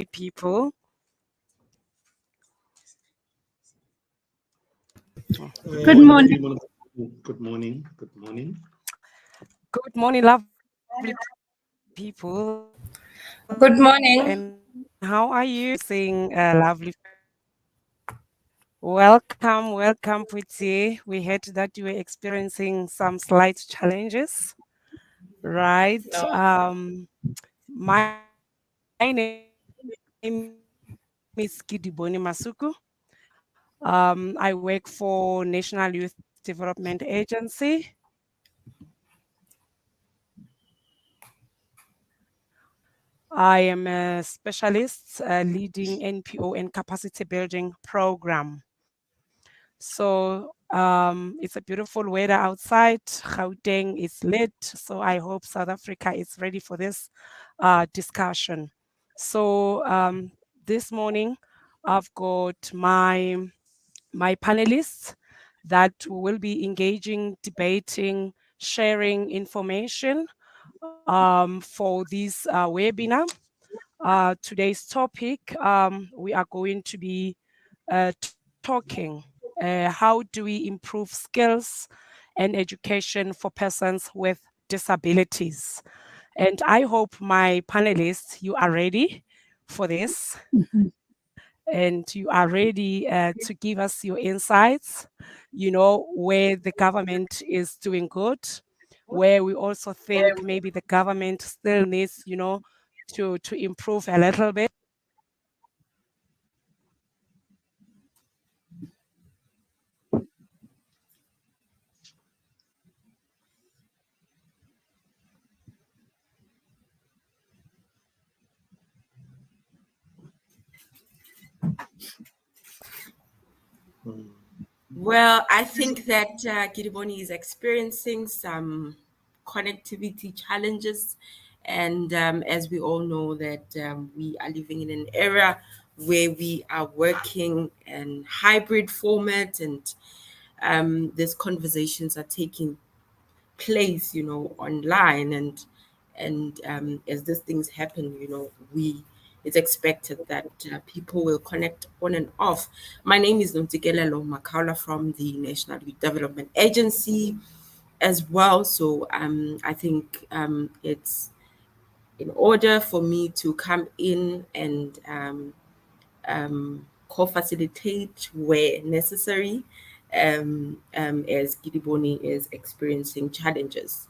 people. Good morning. Good morning. Good morning. Good morning, lovely people. Good morning. And how are you? Saying lovely. Welcome, Putsi. We heard that you were experiencing some slight challenges, right? No. My name is Kidiboni Masuku. I work for National Youth Development Agency. I am a specialist leading NPO and capacity building program. So it's a beautiful weather outside. Gauteng is lit. So I hope South Africa is ready for this discussion. So this morning, I've got my panelists that will be engaging, debating, sharing information for this webinar. Today's topic, we are going to be talking how do we improve skills and education for persons with disabilities. And I hope my panelists, you are ready for this. And you are ready to give us your insights, where the government is doing good, where we also think maybe the government still needs, to improve a little bit. Well, I think that Kiriboni is experiencing some connectivity challenges. And as we all know that we are living in an era where we are working in hybrid format, and these conversations are taking place, online, and as these things happen, it's expected that people will connect on and off. My name is Nontikelelo Makaula from the National Youth Development Agency as well. So I think it's in order for me to come in and co-facilitate where necessary, as Gidiboni is experiencing challenges.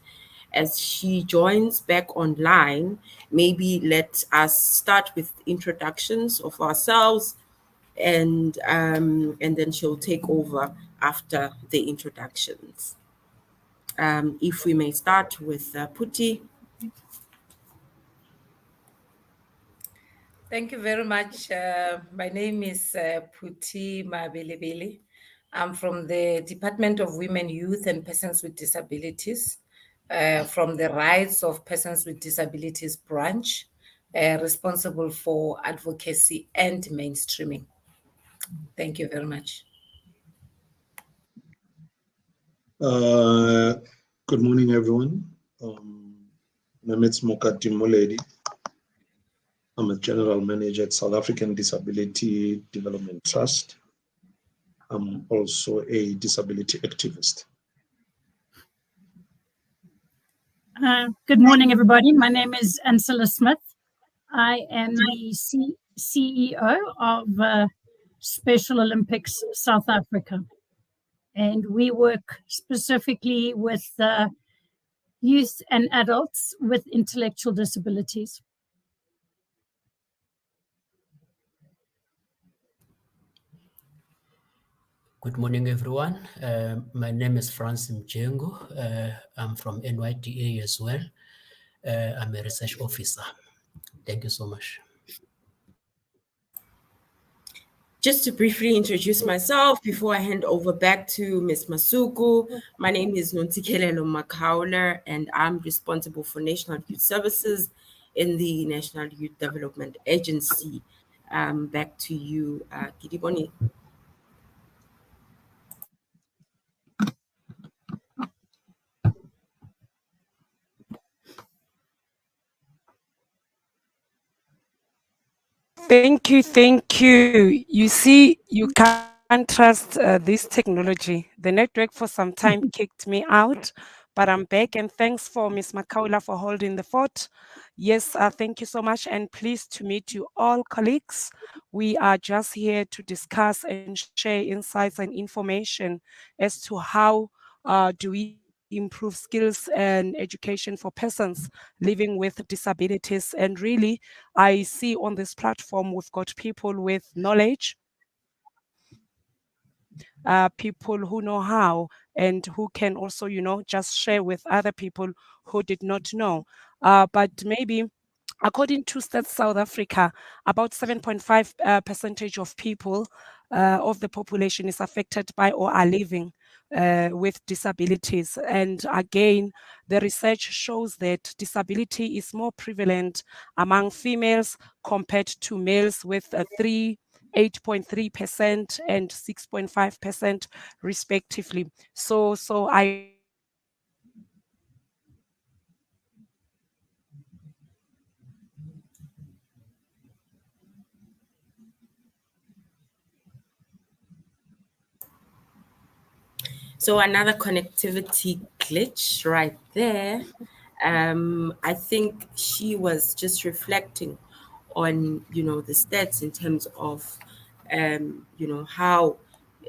As she joins back online, maybe let us start with introductions of ourselves, and then she'll take over after the introductions. If we may start with Puti. Thank you very much. My name is Puti Mabelebele. I'm from the Department of Women, Youth and Persons with Disabilities, from the Rights of Persons with Disabilities branch, responsible for advocacy and mainstreaming. Thank you very much. Good morning, everyone. My name is Mokati Moledi. I'm a general manager at South African Disability Development Trust. I'm also a disability activist. Good morning, everybody. My name is Ansela Smith. I am the CEO of Special Olympics South Africa. And we work specifically with youth and adults with intellectual disabilities. Good morning, everyone. My name is Francis Mjengo. I'm from NYDA as well. I'm a research officer. Thank you so much. Just to briefly introduce myself before I hand over back to Ms. Masuku, my name is Nontikelelo Makaula, and I'm responsible for National Youth Services in the National Youth Development Agency. Back to you, Kidiboni. Thank you, thank you. You see, you can't trust this technology. The network for some time kicked me out, but I'm back. And thanks for Miss Makaula for holding the fort. Yes, thank you so much, and pleased to meet you all, colleagues. We are just here to discuss and share insights and information as to how do we improve skills and education for persons living with disabilities. And really, I see on this platform we've got people with knowledge, people who know how, and who can also, just share with other people who did not know. But maybe according to Stats South Africa, about 7.5 percentage of people of the population is affected by or are living with disabilities. And again, the research shows that disability is more prevalent among females compared to males with 8.3% and 6.5% respectively. So I really want to thank So another connectivity glitch right there. I think she was just reflecting on, the stats in terms of, how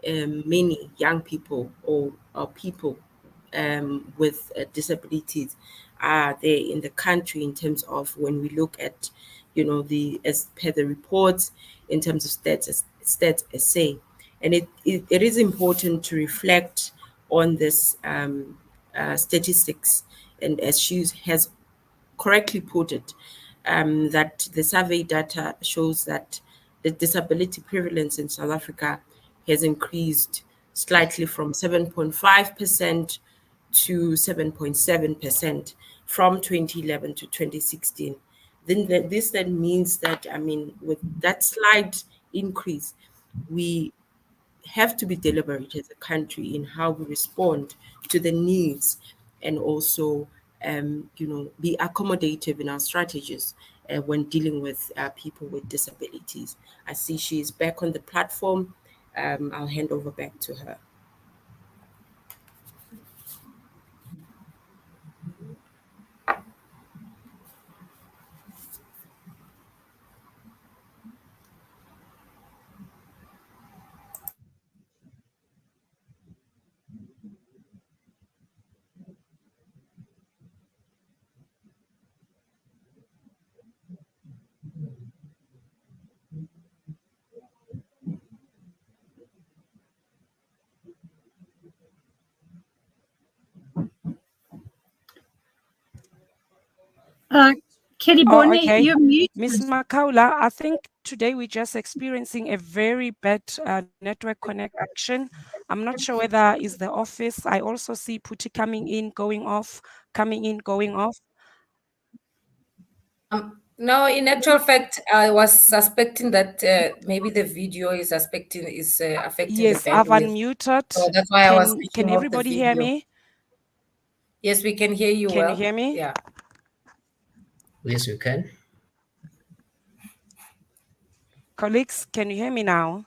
many young people or people with disabilities are there in the country in terms of when we look at, the as per the reports in terms of stats essay. And it is important to reflect on this statistics. And as she has correctly put it, that the survey data shows that the disability prevalence in South Africa has increased slightly from 7.5% to 7.7% from 2011 to 2016. This then means that, I mean, with that slight increase, we have to be deliberate as a country in how we respond to the needs, and also be accommodative in our strategies when dealing with people with disabilities. I see she is back on the platform. I'll hand over back to her. Kelly Oh, Bonnie, okay. you're muted. Miss Makaula, I think today we're just experiencing a very bad network connection. I'm not sure whether it's the office. I also see Puti coming in, going off, coming in, going off. No, in actual fact, I was suspecting that maybe the video is affecting the Yes, I've bandwidth. unmuted. So that's why I was Can switching off the everybody hear video. me? Yes, we can hear you Can you well. hear me? Yeah. Yes, you can. Colleagues, can you hear me now?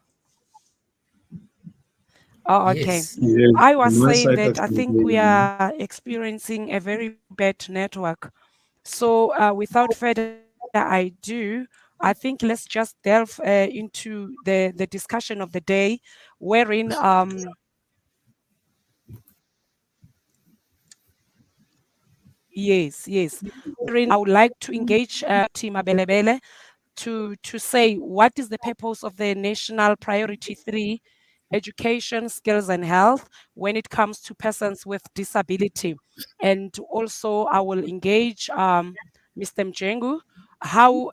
Oh, okay. Yes. Yes, I on was my saying side, I that I can think hear we you. are experiencing a very bad network. So, without further ado, I think let's just delve into the discussion of the day, wherein yes, yes, wherein I would like to engage Team Abelebele to say what is the purpose of the national priority 3, education, skills and health, when it comes to persons with disability. And also I will engage Mr. Mjengu. How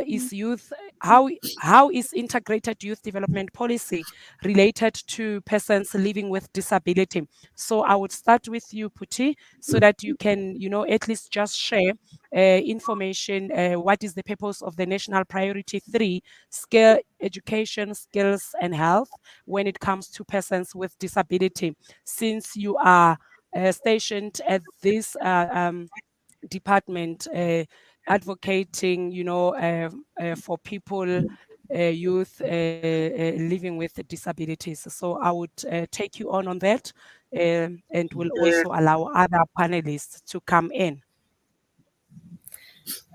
is youth how is integrated youth development policy related to persons living with disability? So I would start with you, Puti, so that you can, at least just share information. What is the purpose of the national priority 3, skill, education, skills, and health, when it comes to persons with disability? Since you are stationed at this department, advocating, for people, youth living with disabilities. So I would take you on that, and will also allow other panelists to come in.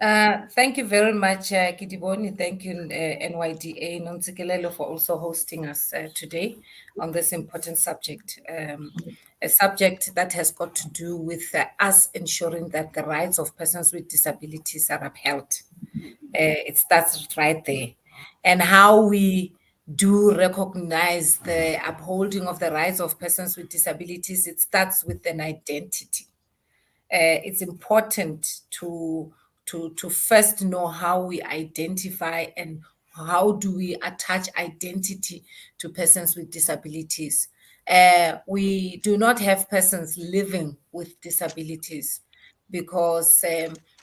Thank you very much, Kidiboni. Thank you, NYDA Nontsikelelo, for also hosting us today on this important subject. A subject that has got to do with us ensuring that the rights of persons with disabilities are upheld. It starts right there. And how we do recognize the upholding of the rights of persons with disabilities, it starts with an identity. It's important to first know how we identify and how do we attach identity to persons with disabilities. We do not have persons living with disabilities because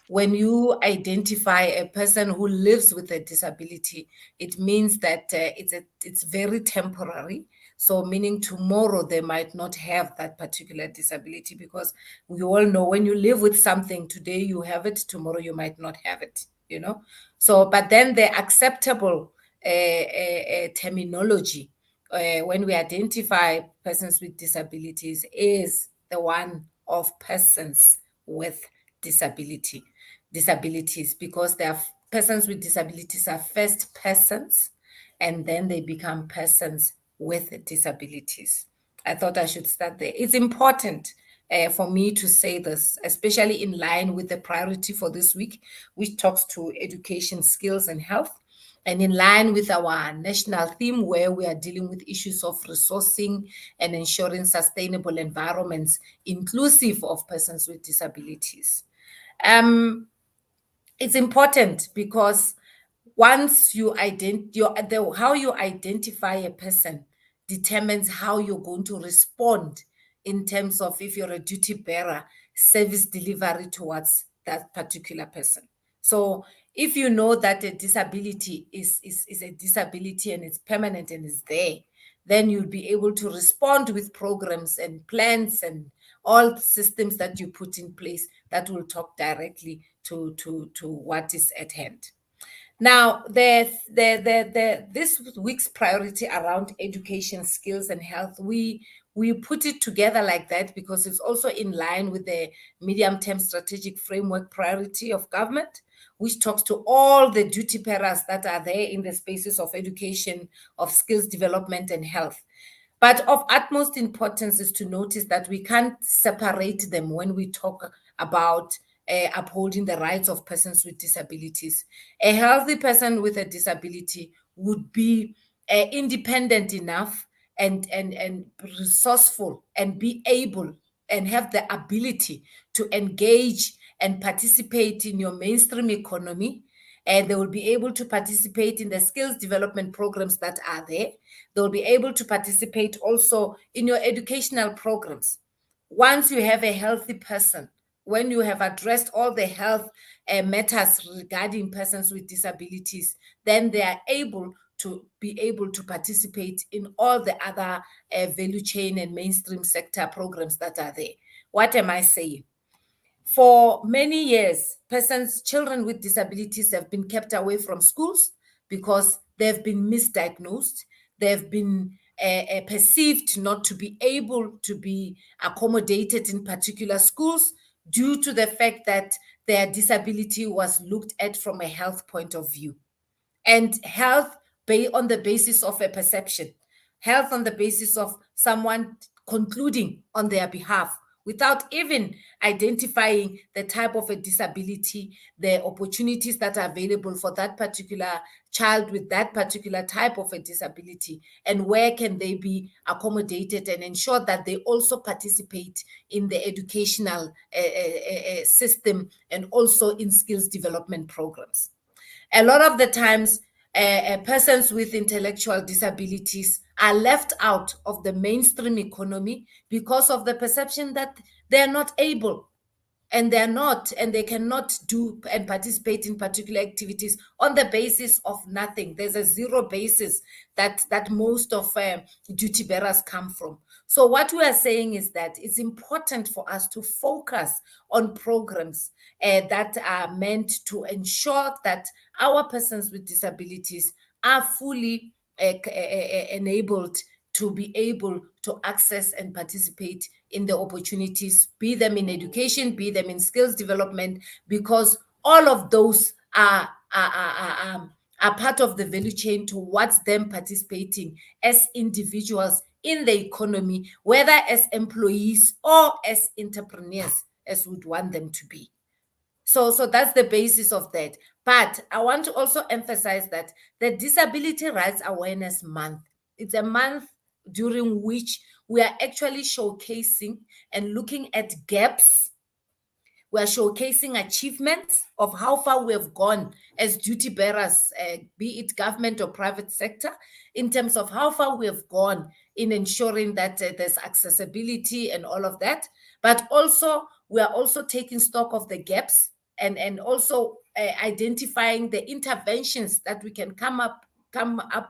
when you identify a person who lives with a disability, it means that it's very temporary. So meaning tomorrow they might not have that particular disability, because we all know when you live with something, today you have it, tomorrow you might not have it, you know. So, but then the acceptable terminology when we identify persons with disabilities is the one of persons with disabilities, because they are persons with disabilities are first persons and then they become persons with disabilities. I thought I should start there. It's important for me to say this, especially in line with the priority for this week, which talks to education, skills, and health, and in line with our national theme, where we are dealing with issues of resourcing and ensuring sustainable environments inclusive of persons with disabilities. It's important because once you how you identify a person determines how you're going to respond in terms of, if you're a duty bearer, service delivery towards that particular person. So if you know that a disability is a disability and it's permanent and is there, then you'll be able to respond with programs and plans and all systems that you put in place that will talk directly to what is at hand. Now, this week's priority around education, skills, and health, we put it together like that because it's also in line with the medium-term strategic framework priority of government, which talks to all the duty bearers that are there in the spaces of education, of skills development, and health. But of utmost importance is to notice that we can't separate them when we talk about upholding the rights of persons with disabilities. A healthy person with a disability would be independent enough and resourceful and be able and have the ability to engage and participate in your mainstream economy. And they will be able to participate in the skills development programs that are there. They'll be able to participate also in your educational programs. Once you have a healthy person, when you have addressed all the health matters regarding persons with disabilities, then they are able to participate in all the other value chain and mainstream sector programs that are there. What am I saying? For many years, children with disabilities have been kept away from schools because they've been misdiagnosed. They've been perceived not to be able to be accommodated in particular schools due to the fact that their disability was looked at from a health point of view. And health on the basis of a perception, health on the basis of someone concluding on their behalf without even identifying the type of a disability, the opportunities that are available for that particular child with that particular type of a disability, and where can they be accommodated and ensure that they also participate in the educational system and also in skills development programs. A lot of the times, persons with intellectual disabilities are left out of the mainstream economy because of the perception that they're not able. and they're not, and they cannot do and participate in particular activities on the basis of nothing. There's a zero basis that most of duty bearers come from. So what we are saying is that it's important for us to focus on programs that are meant to ensure that our persons with disabilities are fully enabled to be able to access and participate in the opportunities, be them in education, be them in skills development, because all of those are part of the value chain towards them participating as individuals in the economy, whether as employees or as entrepreneurs, as we'd want them to be. So that's the basis of that. But I want to also emphasize that the Disability Rights Awareness Month, it's a month during which we are actually showcasing and looking at gaps. We are showcasing achievements of how far we have gone as duty bearers, be it government or private sector, in terms of how far we have gone in ensuring that there's accessibility and all of that. But also, we are also taking stock of the gaps and also identifying the interventions that we can come up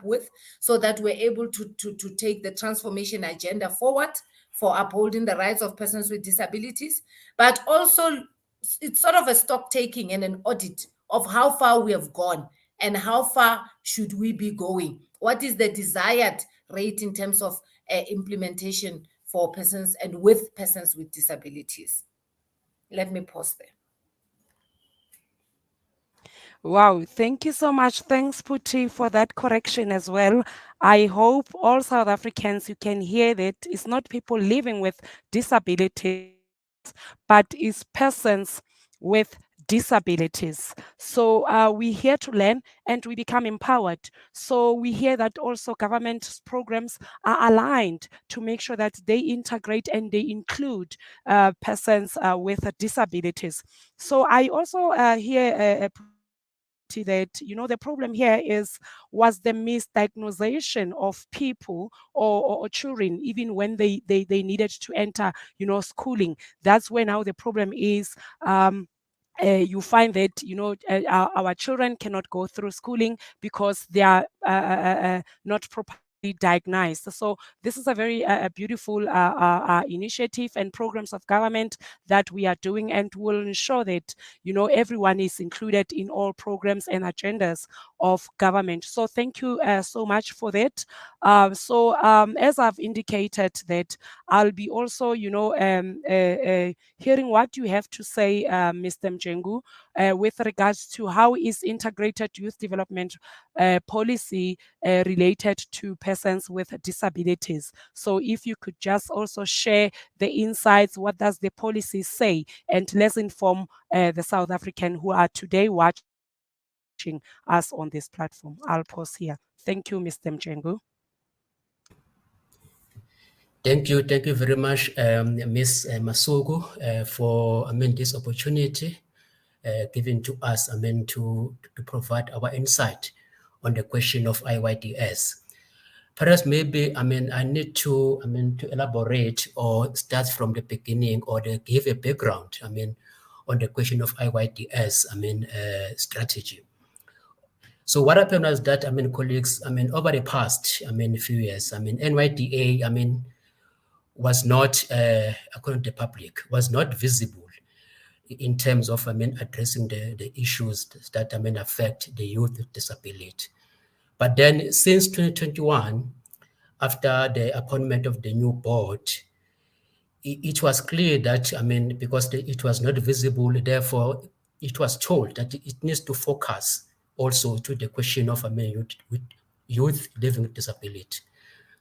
with, so that we're able to take the transformation agenda forward for upholding the rights of persons with disabilities. But also, it's sort of a stock taking and an audit of how far we have gone and how far should we be going. What is the desired rate in terms of implementation for persons and with persons with disabilities? Let me pause there. Wow, thank you so much. Thanks, Puti, for that correction as well. I hope all South Africans, you can hear that it's not people living with disabilities, but it's persons with disabilities. So we're here to learn and we become empowered. So we hear that also government programs are aligned to make sure that they integrate and they include persons with disabilities. So I also hear that the problem here was the misdiagnosis of people or children even when they needed to enter schooling. That's where now the problem is. You find that our children cannot go through schooling because they are not properly diagnosed. So this is a very beautiful initiative and programs of government that we are doing, and will ensure that everyone is included in all programs and agendas of government. So thank you so much for that. As I've indicated, that I'll be also hearing what you have to say, Mr. Mjengu, with regards to how is integrated youth development policy related to persons with disabilities. So if you could just also share the insights, what does the policy say? And let's inform the South African who are today watching us on this platform. I'll pause here. Thank you, Mr. Mjengu. Thank you very much, Ms. Masuku, for this opportunity given to us, to provide our insight on the question of IYDS. Perhaps maybe I need to to elaborate or start from the beginning, or to give a background on the question of IYDS strategy. So what happened was that colleagues over the past few years NYDA was not according to the public, was not visible in terms of addressing the issues that affect the youth with disability. But then since 2021, after the appointment of the new board, it was clear that because it was not visible, therefore it was told that it needs to focus also to the question of youth living with disability.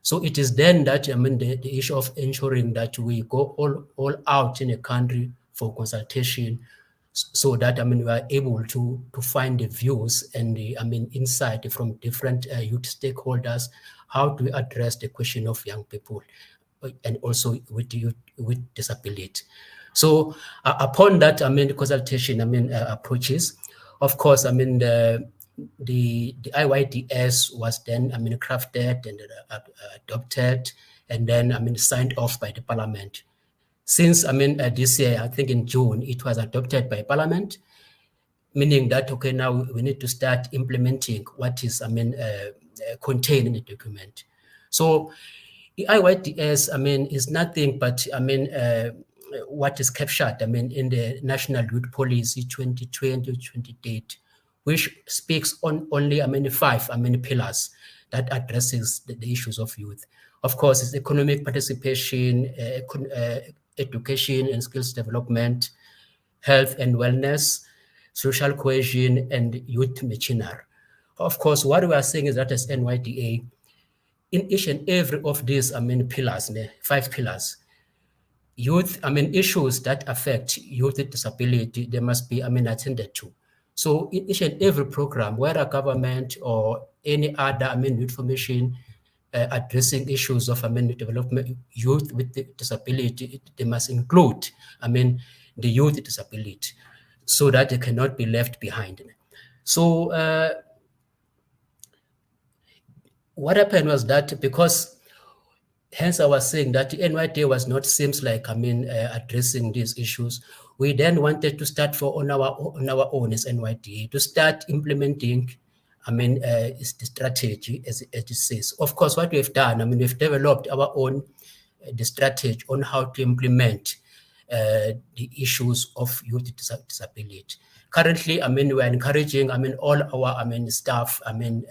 So it is then that the issue of ensuring that we go all out in a country for consultation, so that we are able to find the views and the insight from different youth stakeholders, how to address the question of young people and also with youth with disability. So upon that consultation approaches, of course the IYDS was then crafted and adopted and then signed off by the parliament Since, this year, I think in June, it was adopted by Parliament, meaning that, okay, now we need to start implementing what is, contained in the document. So IYDS, is nothing but, what is captured, in the National Youth Policy 2020-2030, which speaks on only, 5, pillars that addresses the issues of youth. Of course, it's economic participation, education and skills development, health and wellness, social cohesion, and youth machinery. Of course, what we are saying is that as NYDA, in each and every of these, pillars, 5 pillars, youth, issues that affect youth with disability, they must be, attended to. So in each and every program, whether government or any other, youth formation, addressing issues of, development, youth with disability, they must include, the youth with disability, so that they cannot be left behind. So what happened was that, because hence I was saying that NYDA was not seems like addressing these issues. We then wanted to start on our own as NYDA to start implementing is the strategy as it says. Of course, what we've done, we've developed our own the strategy on how to implement the issues of youth disability. Currently, we're encouraging, all our, staff, and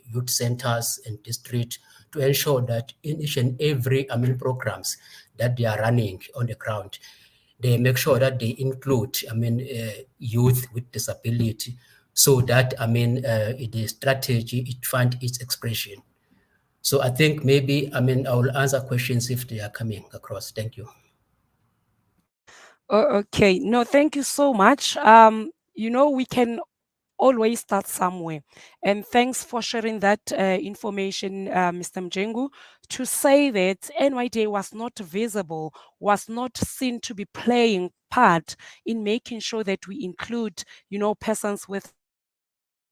youth centers and district to ensure that in each and every, programs that they are running on the ground, they make sure that they include, youth with disability, so that, the strategy, it find its expression. So I think maybe, I will answer questions if they are coming across. Thank you. Okay, no, thank you so much. We can always start somewhere. And thanks for sharing that information, Mr. Mjengu, to say that NYDA was not visible, was not seen to be playing part in making sure that we include, persons with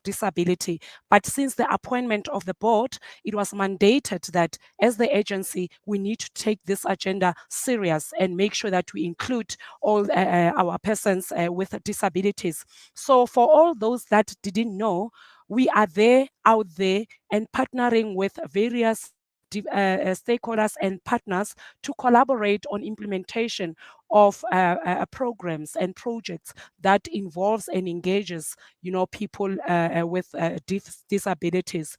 disability. But since the appointment of the board, it was mandated that as the agency, we need to take this agenda serious and make sure that we include all our persons with disabilities. So for all those that didn't know, we are there, out there, and partnering with various stakeholders and partners to collaborate on implementation of programs and projects that involves and engages, people with disabilities.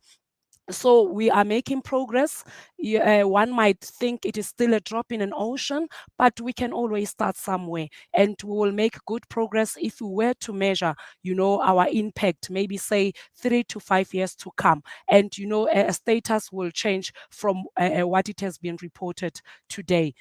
So we are making progress. One might think it is still a drop in an ocean, but we can always start somewhere, and we will make good progress if we were to measure, our impact, maybe say 3 to 5 years to come, and a status will change from what it has been reported today.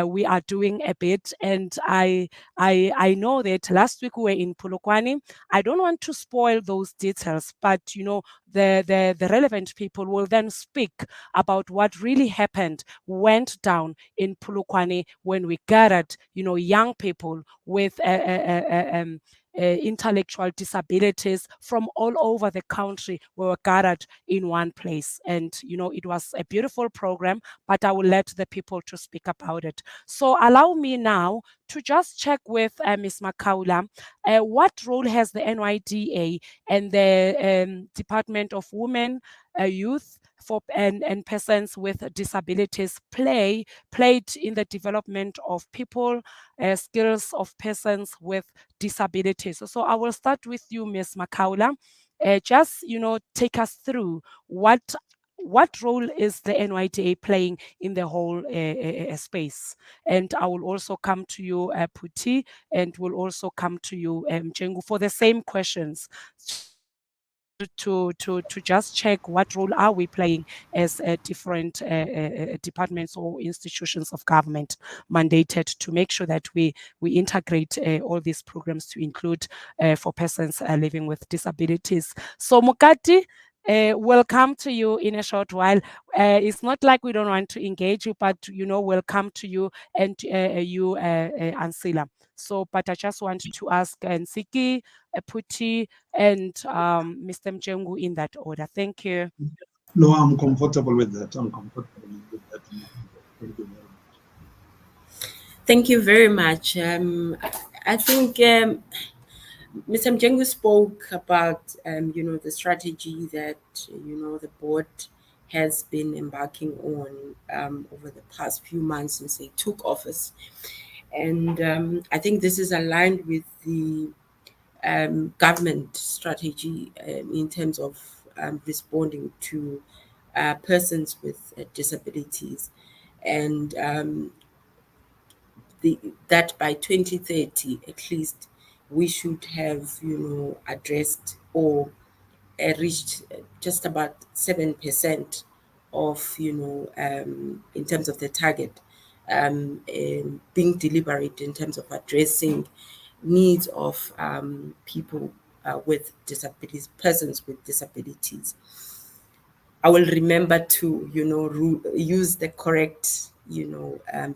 We are doing a bit, and I know that last week we were in Polokwane. I don't want to spoil those details, but the relevant people will then speak about what really happened, went down in Polokwane when we gathered, young people with intellectual disabilities from all over the country were gathered in one place. And, it was a beautiful program, but I will let the people to speak about it. So allow me now to just check with Ms. Makaula, what role has the NYDA and the Department of Women, Youth, and persons with disabilities played in the development of people, skills of persons with disabilities. So I will start with you, Ms. Makaula. Just take us through what role is the NYDA playing in the whole space? And I will also come to you, Puti, and will also come to you, Mjengu, for the same questions, to just check what role are we playing as different departments or institutions of government mandated to make sure that we integrate all these programs to include for persons living with disabilities. So Mokati, we'll come to you in a short while. It's not like we don't want to engage you, but we'll come to you, and you, Ansila. So, but I just want to ask Nsiki, Puti, and Mr. Mjengu in that order. Thank you. No, I'm comfortable with that. Thank you very much. Thank you very much. I think Mr. Mjengu spoke about, the strategy that, the board has been embarking on over the past few months since they took office. And I think this is aligned with the government strategy in terms of responding to persons with disabilities. And that by 2030 at least we should have addressed or reached just about 7% of in terms of the target, being deliberate in terms of addressing needs of people with disabilities, persons with disabilities. I will remember to, use the correct,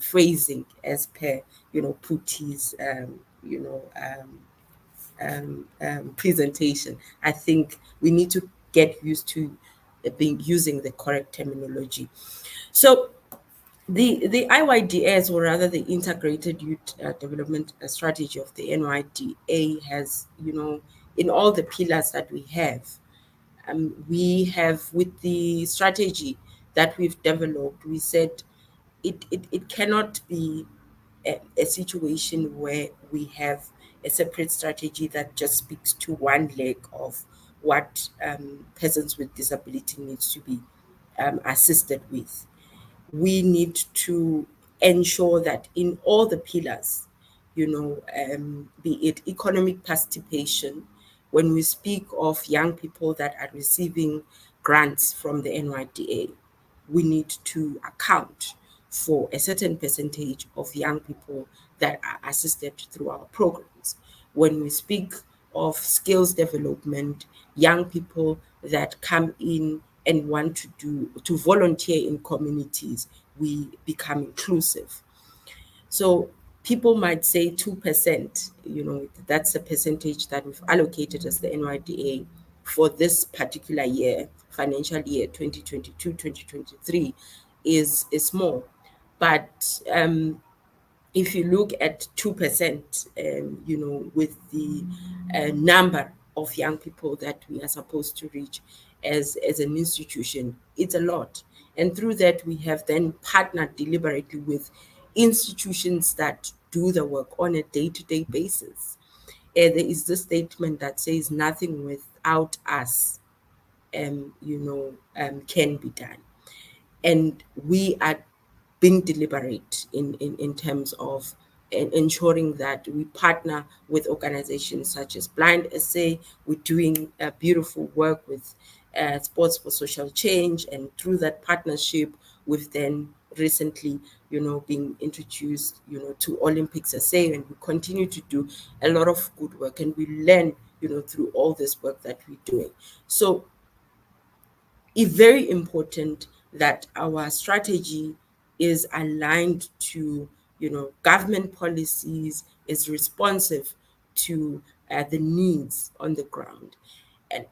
phrasing as per, Puti's, presentation. I think we need to get used to being using the correct terminology. So the IYDS, or rather the Integrated Youth Development Strategy of the NYDA, has, in all the pillars that we have with the strategy that we've developed, we said it cannot be a situation where we have a separate strategy that just speaks to one leg of what persons with disability needs to be assisted with. We need to ensure that in all the pillars, be it economic participation, when we speak of young people that are receiving grants from the NYDA, we need to account for a certain percentage of young people that are assisted through our programs. When we speak of skills development, young people that come in and want to volunteer in communities, we become inclusive. So people might say 2%, that's a percentage that we've allocated as the NYDA for this particular year, financial year 2022-2023, is small. But if you look at 2%, with the number of young people that we are supposed to reach as an institution, it's a lot. And through that, we have then partnered deliberately with institutions that do the work on a day-to-day basis. There is this statement that says nothing without us, can be done. And we are being deliberate in terms of ensuring that we partner with organizations such as Blind SA. We're doing beautiful work with Sports for Social Change, and through that partnership, we've then recently, been introduced, to Olympics SA, and we continue to do a lot of good work, and we learn, through all this work that we're doing. So it's very important that our strategy is aligned to government policies, is responsive to the needs on the ground.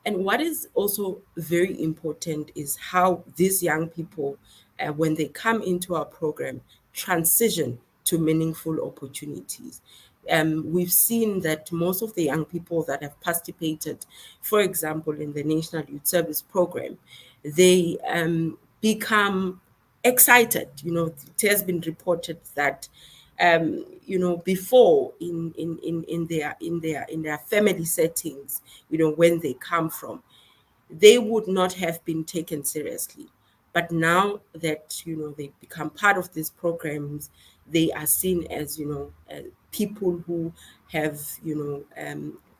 And what is also very important is how these young people, when they come into our program, transition to meaningful opportunities. We've seen that most of the young people that have participated, for example, in the National Youth Service Program, they become excited. It has been reported that before in their family settings, when they come from, they would not have been taken seriously. But now that they become part of these programs, they are seen as people who have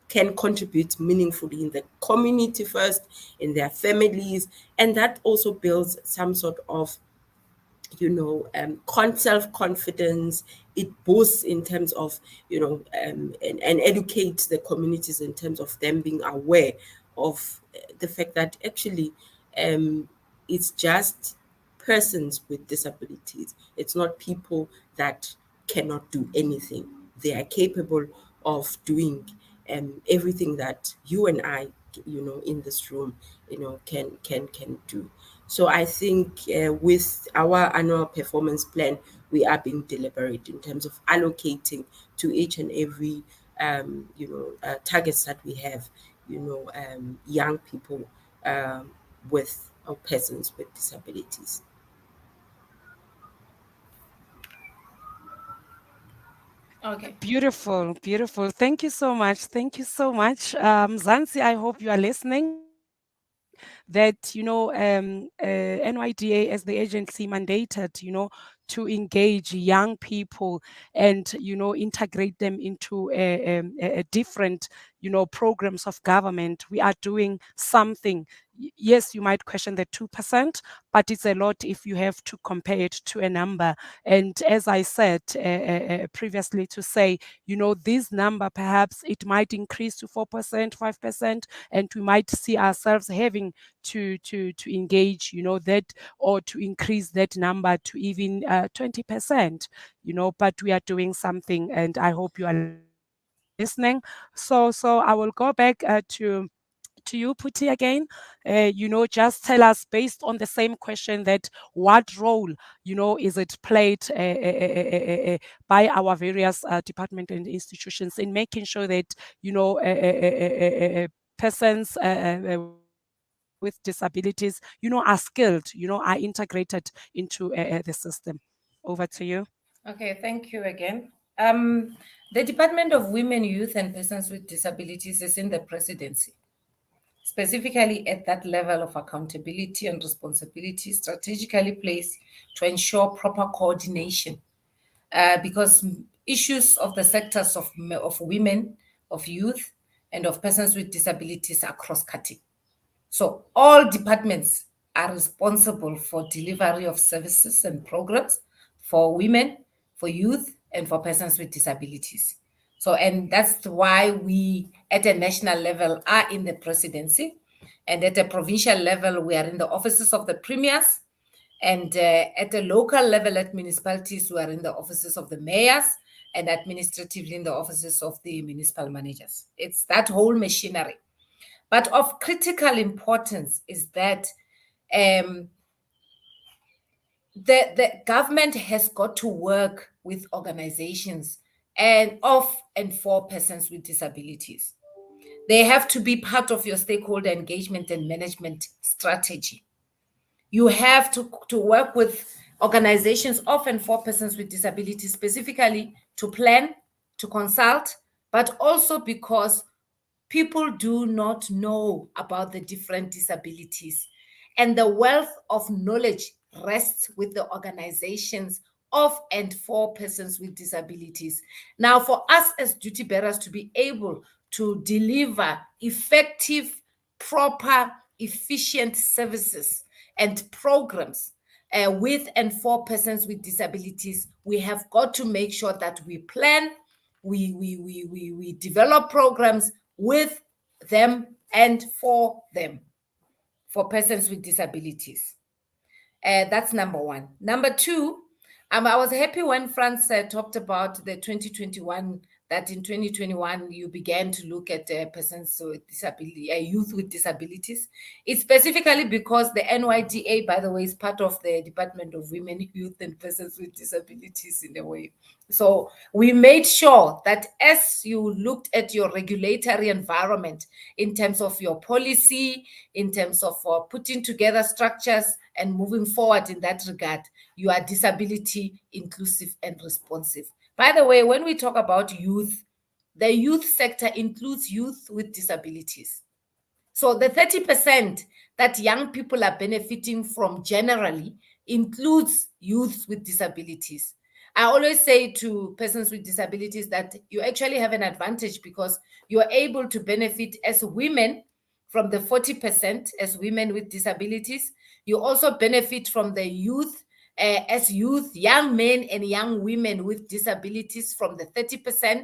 can contribute meaningfully in the community first, in their families, and that also builds some sort of self-confidence. It boosts in terms of and educates the communities in terms of them being aware of the fact that actually it's just persons with disabilities. It's not people that cannot do anything. They are capable of doing everything that you and I in this room, can do. So I think with our annual performance plan, we are being deliberate in terms of allocating to each and every targets that we have, young people with or persons with disabilities. Okay. Beautiful, beautiful. Thank you so much. Thank you so much. Zansi, I hope you are listening. That, NYDA as the agency mandated, to engage young people and, integrate them into a different, programs of government. We are doing something. Yes, you might question the 2%, but it's a lot if you have to compare it to a number. And as I said previously, to say, this number perhaps it might increase to 4%, 5%, and we might see ourselves having to engage, that, or to increase that number to even 20%, but we are doing something, and I hope you are listening. So I will go back to you, Puti, again. Just tell us, based on the same question, that what role, is it played by our various department and institutions in making sure that, persons with disabilities, are skilled, are integrated into the system. Over to you. Okay, thank you again. The Department of Women, Youth and Persons with Disabilities is in the presidency, specifically at that level of accountability and responsibility strategically placed to ensure proper coordination, because issues of the sectors of women, of youth, and of persons with disabilities are cross-cutting. So all departments are responsible for delivery of services and programs for women, for youth, and for persons with disabilities. So, and that's why we at a national level are in the presidency, and at a provincial level, we are in the offices of the premiers, and at the local level at municipalities, we are in the offices of the mayors, and administratively in the offices of the municipal managers. It's that whole machinery. But of critical importance is that the government has got to work with organizations and of and for persons with disabilities. They have to be part of your stakeholder engagement and management strategy. You have to work with organizations of and for persons with disabilities, specifically to plan, to consult, but also because people do not know about the different disabilities. And the wealth of knowledge rests with the organizations of and for persons with disabilities. Now, for us as duty bearers to be able to deliver effective, proper, efficient services and programs with and for persons with disabilities, we have got to make sure that we plan, we develop programs with them and for them, for persons with disabilities. That's number one. Number two, I was happy when Franz talked about the 2021, that in 2021 you began to look at persons with disability, youth with disabilities. It's specifically because the NYDA, by the way, is part of the Department of Women, Youth and Persons with Disabilities in a way. So we made sure that as you looked at your regulatory environment in terms of your policy, in terms of putting together structures and moving forward in that regard, you are disability inclusive and responsive. By the way, when we talk about youth, the youth sector includes youth with disabilities. So the 30% that young people are benefiting from generally includes youth with disabilities. I always say to persons with disabilities that you actually have an advantage because you're able to benefit as women from the 40% as women with disabilities. You also benefit from the youth as youth, young men and young women with disabilities from the 30%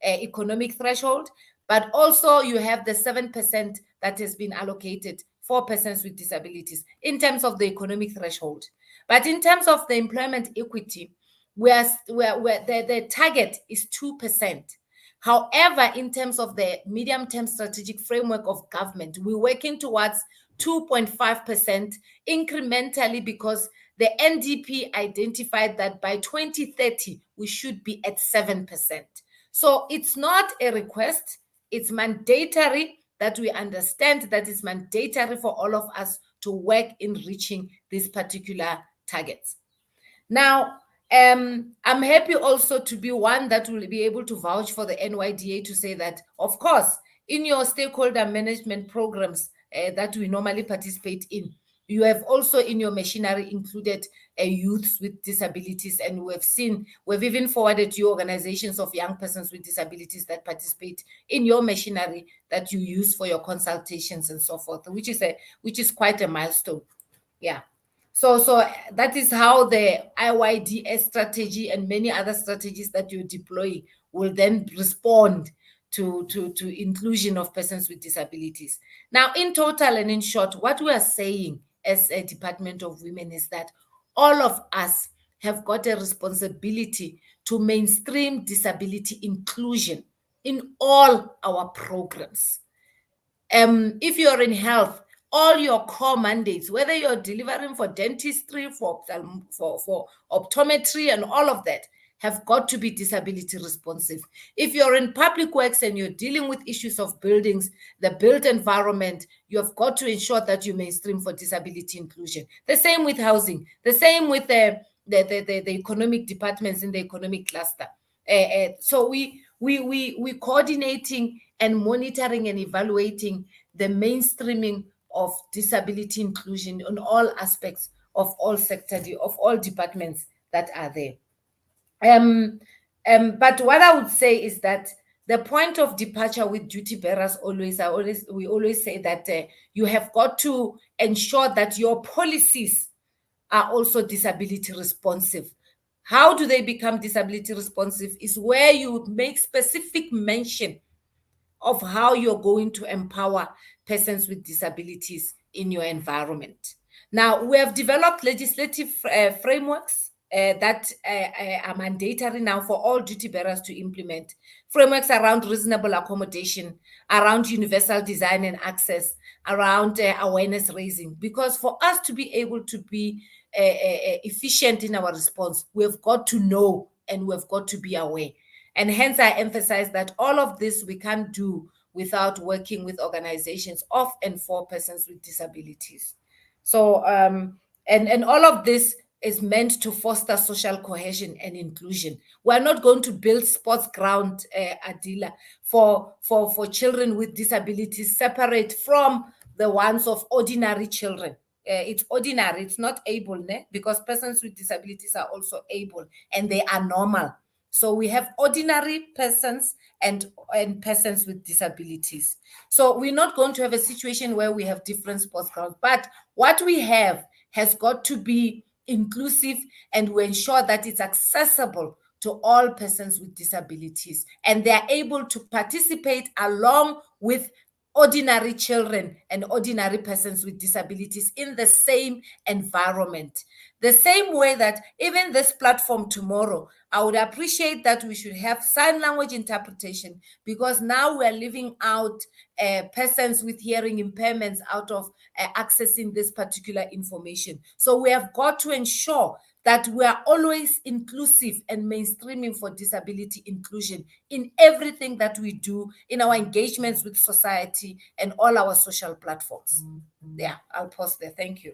economic threshold. But also you have the 7% that has been allocated for persons with disabilities in terms of the economic threshold. But in terms of the employment equity, the target is 2%. However, in terms of the medium-term strategic framework of government, we're working towards 2.5% incrementally, because the NDP identified that by 2030, we should be at 7%. So it's not a request, it's mandatory that we understand that it's mandatory for all of us to work in reaching these particular targets. Now, I'm happy also to be one that will be able to vouch for the NYDA to say that, of course, in your stakeholder management programs that we normally participate in, you have also in your machinery included youths with disabilities, and we've even forwarded you organizations of young persons with disabilities that participate in your machinery that you use for your consultations and so forth, which is quite a milestone. Yeah. So that is how the IYDS strategy and many other strategies that you deploy will then respond to inclusion of persons with disabilities. Now, in total and in short, what we are saying as a Department of Women is that all of us have got a responsibility to mainstream disability inclusion in all our programs. If you're in health, all your core mandates, whether you're delivering for dentistry, for optometry, and all of that, have got to be disability responsive. If you're in public works and you're dealing with issues of buildings, the built environment, you have got to ensure that you mainstream for disability inclusion. The same with housing, the same with the economic departments in the economic cluster. So we coordinating and monitoring and evaluating the mainstreaming of disability inclusion on all aspects of all sectors, of all departments that are there. But what I would say is that the point of departure with duty bearers we always say that you have got to ensure that your policies are also disability responsive. How do they become disability responsive? Is where you make specific mention of how you're going to empower persons with disabilities in your environment. Now, we have developed legislative frameworks that are mandatory now for all duty bearers to implement. Frameworks around reasonable accommodation, around universal design and access, around awareness raising. Because for us to be able to be efficient in our response, we've got to know and we've got to be aware. And hence I emphasize that all of this we can't do without working with organizations of and for persons with disabilities. So, and all of this is meant to foster social cohesion and inclusion. We're not going to build sports ground, Adila, for children with disabilities separate from the ones of ordinary children. It's ordinary, it's not able, ne? Because persons with disabilities are also able and they are normal. So we have ordinary persons and persons with disabilities. So we're not going to have a situation where we have different sports grounds, but what we have has got to be inclusive, and we ensure that it's accessible to all persons with disabilities and they're able to participate along with ordinary children and ordinary persons with disabilities in the same environment. The same way that even this platform tomorrow, I would appreciate that we should have sign language interpretation, because now we're leaving out persons with hearing impairments out of accessing this particular information. So we have got to ensure that we are always inclusive and mainstreaming for disability inclusion in everything that we do in our engagements with society and all our social platforms. Yeah, I'll pause there. Thank you.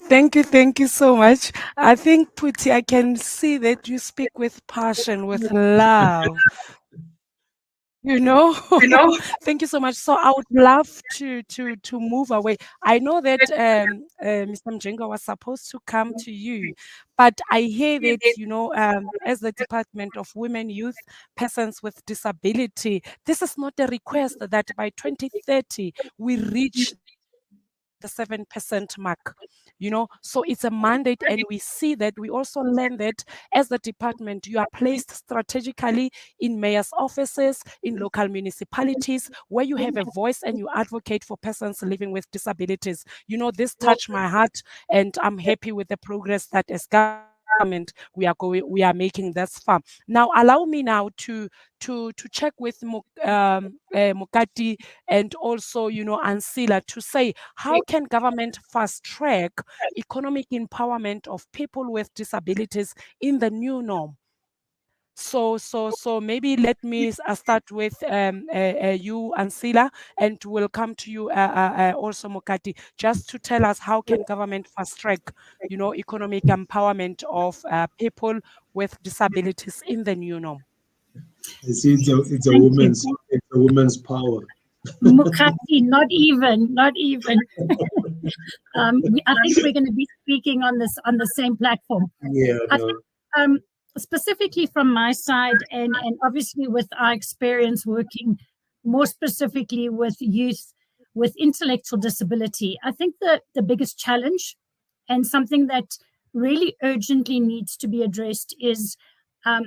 Thank you so much. I think, Puti, I can see that you speak with passion, with love. You know, thank you so much. So I would love to move away. I know that Mr. Mjenga was supposed to come to you, but I hear that, as the Department of Women, Youth, Persons with Disability, this is not a request that by 2030 we reach the 7% mark. So it's a mandate, and we see that we also learn that as the department, you are placed strategically in mayor's offices, in local municipalities, where you have a voice and you advocate for persons living with disabilities. This touched my heart, and I'm happy with the progress that is going on. we are making this far. Now allow me now to check with Mokati and also, you know, Ansila, to say, how can government fast track economic empowerment of people with disabilities in the new norm? So maybe let me start with you, Ansila, and we'll come to you also, Mokati, just to tell us how can government fast track, you know, economic empowerment of people with disabilities in the new norm. I see it's a Thank you. woman's power. Mukati, not even. I think we're going to be speaking on the same platform. Yeah, I no. think specifically from my side, and obviously with our experience working more specifically with youth with intellectual disability, I think the biggest challenge and something that really urgently needs to be addressed is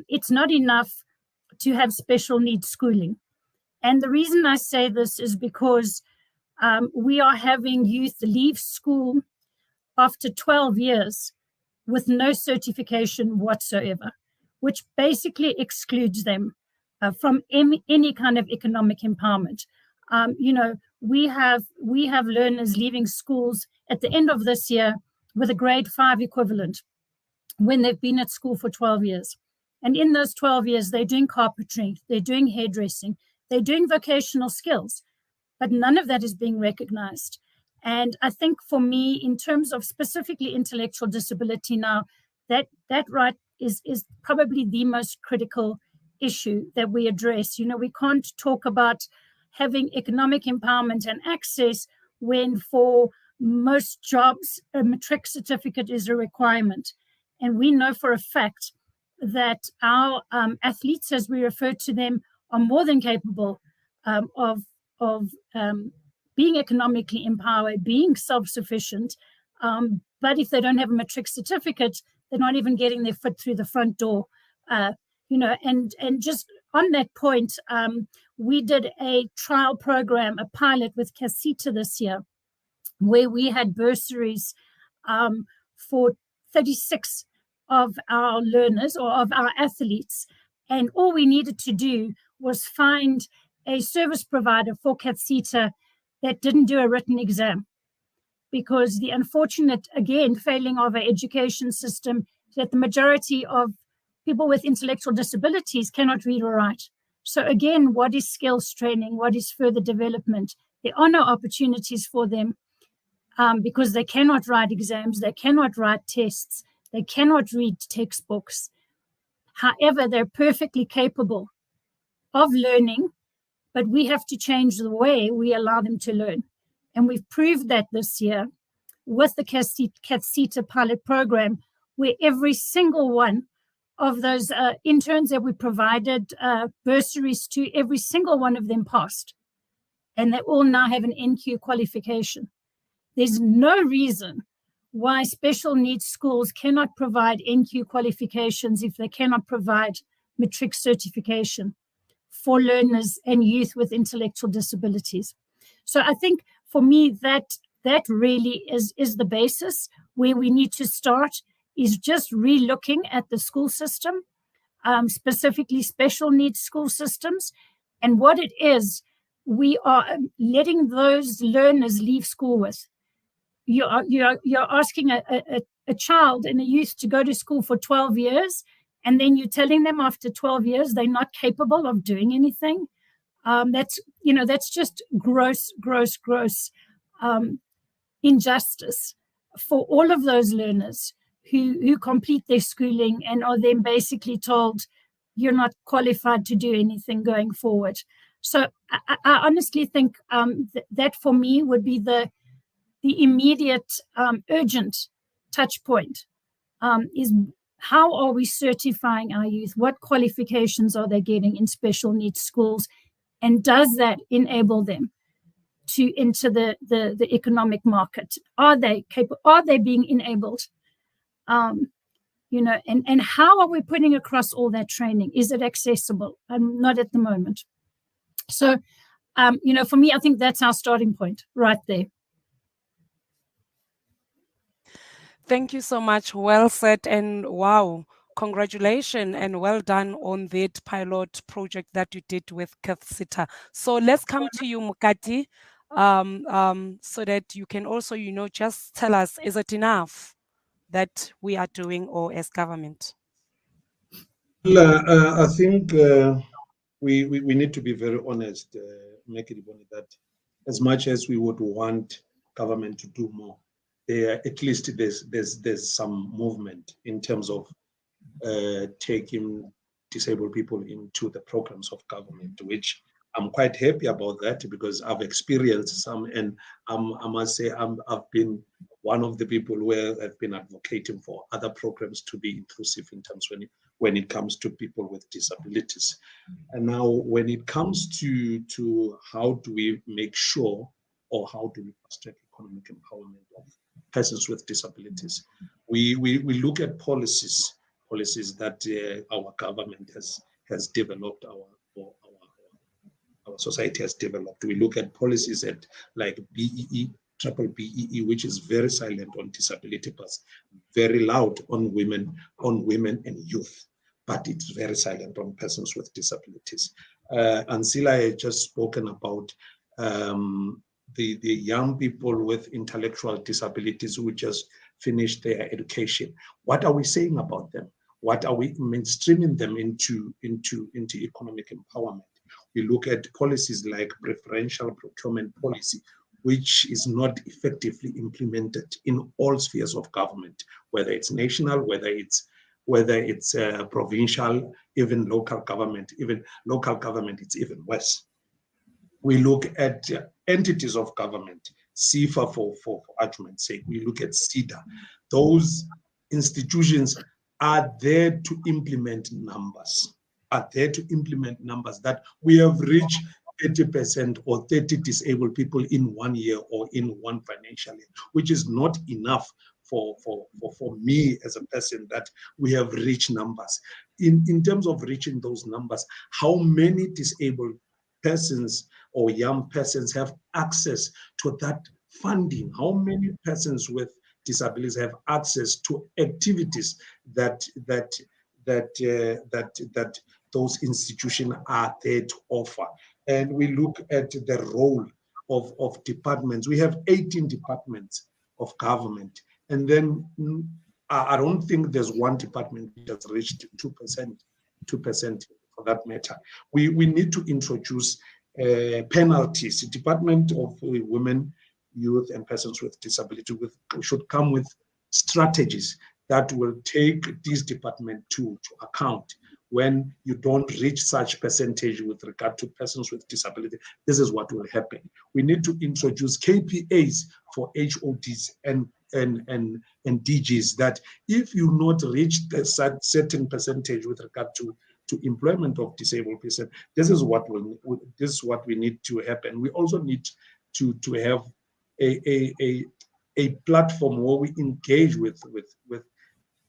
it's not enough to have special needs schooling. And the reason I say this is because we are having youth leave school after 12 years with no certification whatsoever, which basically excludes them from any kind of economic empowerment. You know, we have learners leaving schools at the end of this year with a grade 5 equivalent when they've been at school for 12 years. And in those 12 years, they're doing carpentry, they're doing hairdressing, they're doing vocational skills, but none of that is being recognized. And I think for me, in terms of specifically intellectual disability now, that right is probably the most critical issue that we address. You know, we can't talk about having economic empowerment and access when for most jobs, a matric certificate is a requirement. And we know for a fact that our athletes, as we refer to them, are more than capable of being economically empowered, being self-sufficient. But if they don't have a matric certificate, they're not even getting their foot through the front door. You know, and just on that point, we did a trial program, a pilot with Casita this year, where we had bursaries for 36 of our learners or of our athletes. And all we needed to do was find a service provider for Casita that didn't do a written exam. Because the unfortunate, again, failing of our education system is that the majority of people with intellectual disabilities cannot read or write. So again, what is skills training? What is further development? There are no opportunities for them because they cannot write exams, they cannot write tests, they cannot read textbooks. However, they're perfectly capable of learning, but we have to change the way we allow them to learn. And we've proved that this year with the Casita pilot program, where every single one of those interns that we provided bursaries to, every single one of them passed. And they all now have an NQ qualification. There's no reason why special needs schools cannot provide NQ qualifications if they cannot provide matric certification for learners and youth with intellectual disabilities. So I think for me that really is the basis where we need to start, is just re-looking at the school system, specifically special needs school systems. And what it is, we are letting those learners leave school with. You're asking a child and a youth to go to school for 12 years, and then you're telling them after 12 years they're not capable of doing anything. That's just gross injustice for all of those learners who complete their schooling and are then basically told you're not qualified to do anything going forward. So I honestly think that for me would be the immediate urgent touch point, is how are we certifying our youth? What qualifications are they getting in special needs schools? And does that enable them to enter the economic market? Are they capable? Are they being enabled? And how are we putting across all that training? Is it accessible? Not at the moment. So, for me, I think that's our starting point right there. Thank you so much. Well said. And wow, congratulations and well done on that pilot project that you did with Kathsita. So let's come to you, Mukati, so that you can also, just tell us, is it enough that we are doing or as government? Well, I think we need to be very honest, make it Bonnie, that as much as we would want government to do more, at least there's some movement in terms of taking disabled people into the programs of government, which I'm quite happy about that because I've experienced some, and I must say I've been one of the people where I've been advocating for other programs to be inclusive in terms when it comes to people with disabilities. And now, when it comes to how do we make sure, or how do we foster economic empowerment of persons with disabilities, we look at policies that our government has developed, our society has developed. We look at policies at like BEE, triple BEE, which is very silent on disability, but very loud on women and youth, but it's very silent on persons with disabilities. Ansila had just spoken about the young people with intellectual disabilities who just finished their education. What are we saying about them? What are we mainstreaming them into economic empowerment? We look at policies like preferential procurement policy, which is not effectively implemented in all spheres of government, whether it's national, whether it's provincial, even local government. Even local government, it's even worse. We look at entities of government, CIFA for argument's sake. We look at CEDA. Those institutions are there to implement numbers, that we have reached 30% or 30 disabled people in 1 year or in one financial year, which is not enough for me as a person, that we have reached numbers. In terms of reaching those numbers, how many disabled persons or young persons have access to that funding? How many persons with disabilities have access to activities that those institutions are there to offer? And we look at the role of departments. We have 18 departments of government, and then I don't think there's one department that has reached 2% for that matter. We need to introduce penalties. The Department of Women, Youth, and Persons with Disability should come with strategies that will take this department to account. When you don't reach such percentage with regard to persons with disability, this is what will happen. We need to introduce KPAs for HODs and DGs, that if you not reach a certain percentage with regard to employment of disabled person, this is what we need to happen. We also need to have a platform where we engage with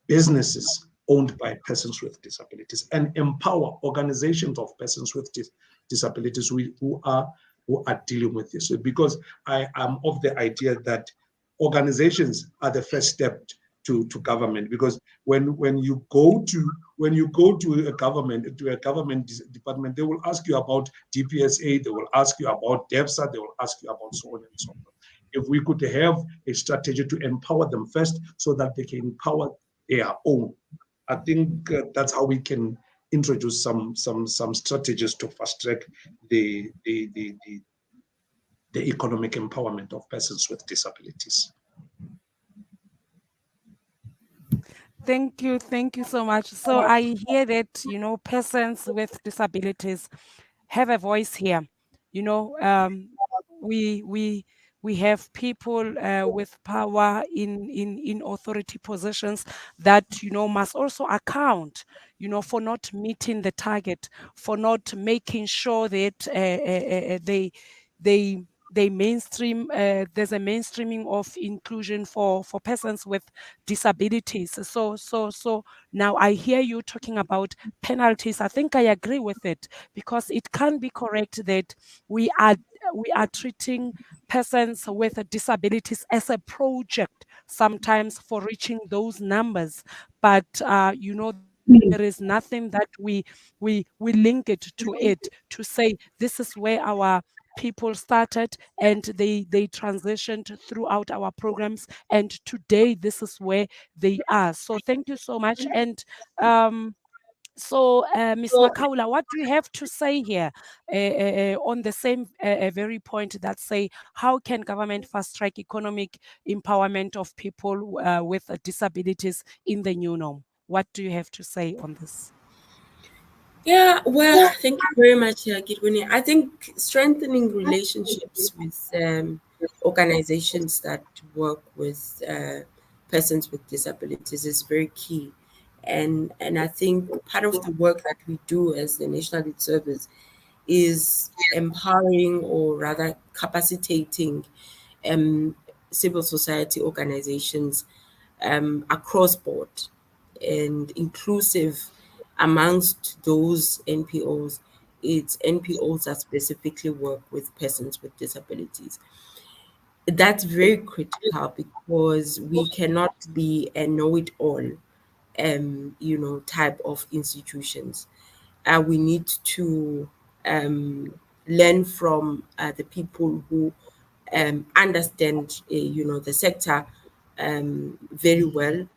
businesses owned by persons with disabilities and empower organizations of persons with disabilities who are dealing with this. Because I am of the idea that organizations are the first step to government, because when you go to a government department, they will ask you about DPSA, they will ask you about DEPSA, they will ask you about so on and so forth. If we could have a strategy to empower them first, so that they can empower their own, I think that's how we can introduce some strategies to fast track the economic empowerment of persons with disabilities. Thank you so much. So I hear that persons with disabilities have a voice here. We have people with power in authority positions that must also account for not meeting the target, for not making sure that they they mainstream. There's a mainstreaming of inclusion for persons with disabilities. So now I hear you talking about penalties. I think I agree with it, because it can be correct that we are we are treating persons with disabilities as a project sometimes for reaching those numbers. But there is nothing that we link it to it to say this is where our people started, and they transitioned throughout our programs, and today this is where they are. So thank you so much. And Ms. Makaula, what do you have to say here on the same very point that say, how can government fast track economic empowerment of people with disabilities in the new norm? What do you have to say on this? Yeah, well, thank you very much, Gidwini. I think strengthening relationships with organizations that work with persons with disabilities is very key. And I think part of the work that we do as the National Youth Service is empowering, or rather capacitating, um, civil society organizations across board and inclusive amongst those NPOs. It's NPOs that specifically work with persons with disabilities. That's very critical because we cannot be a know-it-all, type of institutions. We need to learn from the people who understand, the sector very well,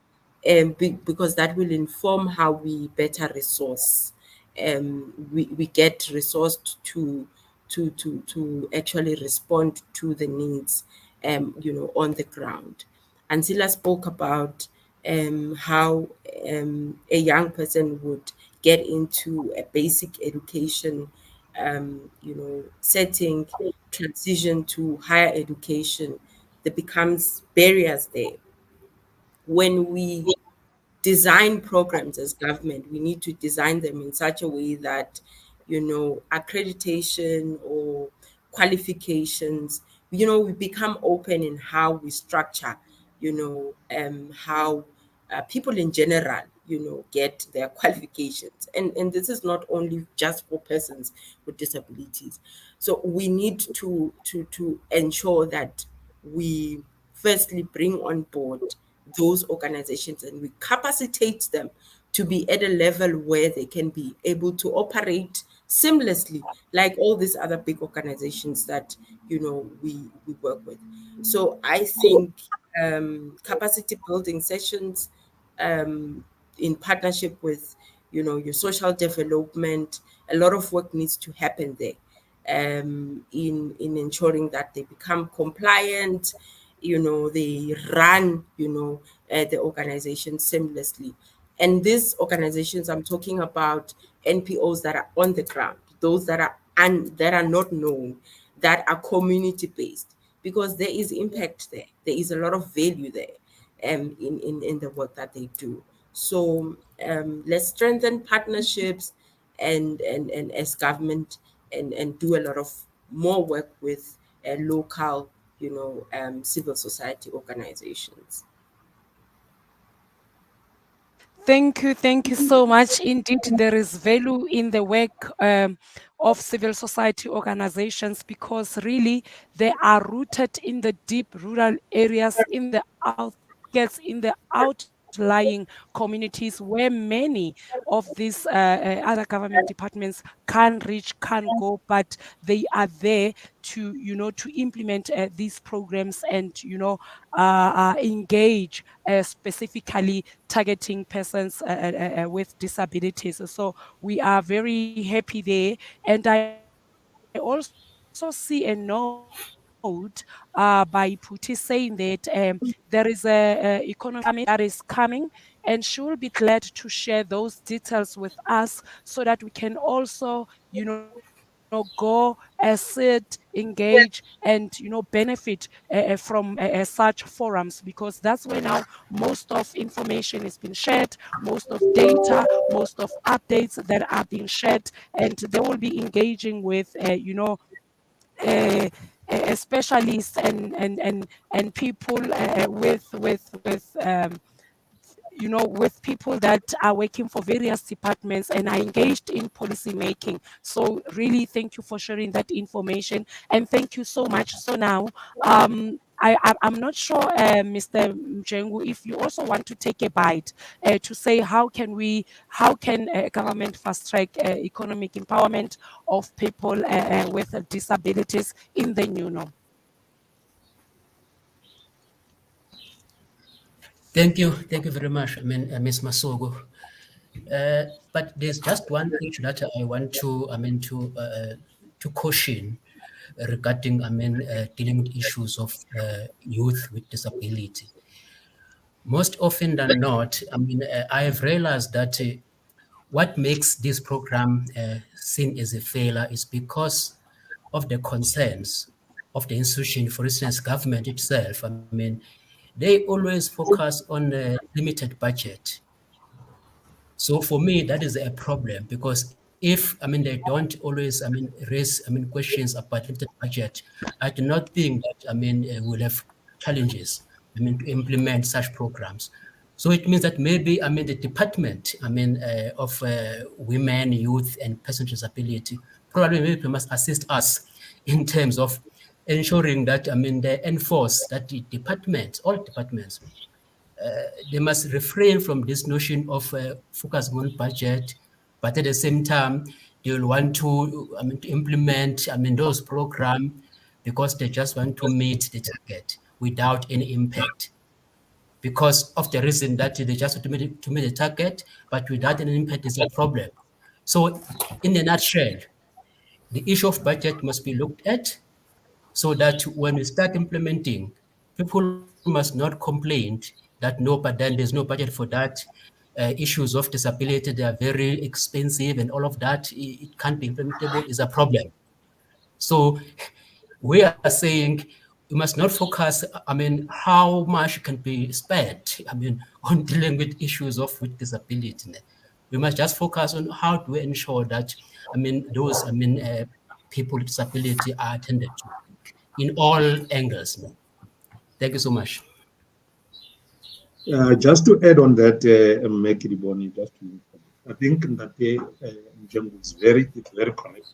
because that will inform how we better resource. We get resourced to actually respond to the needs, on the ground. Ancilla spoke about how a young person would get into a basic education, setting, transition to higher education. There becomes barriers there. When we design programs as government, we need to design them in such a way that, accreditation or qualifications, we become open in how we structure, how people in general, get their qualifications. And this is not only just for persons with disabilities. So we need to ensure that we firstly bring on board those organizations and we capacitate them to be at a level where they can be able to operate seamlessly like all these other big organizations that we work with. So I think capacity building sessions, um, in partnership with your social development, a lot of work needs to happen there, in ensuring that they become compliant, they run, the organization seamlessly. And these organizations, I'm talking about NPOs that are on the ground, those that are that are not known, that are community based, because there is impact there. There is a lot of value there, in the work that they do. So let's strengthen partnerships, and as government, and do a lot of more work with local, civil society organizations. Thank you so much. Indeed, there is value in the work of civil society organizations, because really they are rooted in the deep rural areas, in the outskirts, in the outlying communities where many of these other government departments can reach, can go, but they are there to, to implement these programs, and, engage specifically targeting persons with disabilities. So we are very happy there. And I also see a note by Puti saying that there is a economic summit that is coming, and she will be glad to share those details with us so that we can also, go sit, engage, and benefit from such forums, because that's where now most of information is being shared, most of data, most of updates that are being shared, and they will be engaging with uh, specialists and people with people that are working for various departments and are engaged in policy making. So really, thank you for sharing that information, and thank you so much. So now, I'm not sure, Mr. Mjengu, if you also want to take a bite to say how can government fast track economic empowerment of people with disabilities in the new norm? Thank you very much, Ms. Masogo. But there's just one thing that I want to caution regarding, dealing with issues of youth with disability. Most often than not, I have realized that what makes this program seen as a failure is because of the concerns of the institution. For instance, government itself. They always focus on a limited budget. So for me, that is a problem, because if they don't always raise questions about limited budget, I do not think that we'll have challenges to implement such programs. So it means that maybe the department of women, youth, and persons with disability probably maybe must assist us in terms of ensuring that they enforce that the departments, all departments, they must refrain from this notion of focusing on budget, but at the same time, they will want to, to implement, those programs because they just want to meet the target without any impact. Because of the reason that they just want to meet the target, but without any impact is a problem. So, in a nutshell, the issue of budget must be looked at, so that when we start implementing, people must not complain that no, but then there's no budget for that. Issues of disability, they are very expensive, and all of that, it can't be implementable, is a problem. So we are saying we must not focus, how much can be spent, on dealing with issues of with disability. We must just focus on how do we ensure that, those, people with disability are attended to in all angles. Thank you so much. Just to add on that, Mekiri Boni, I think that Njengu is very correct.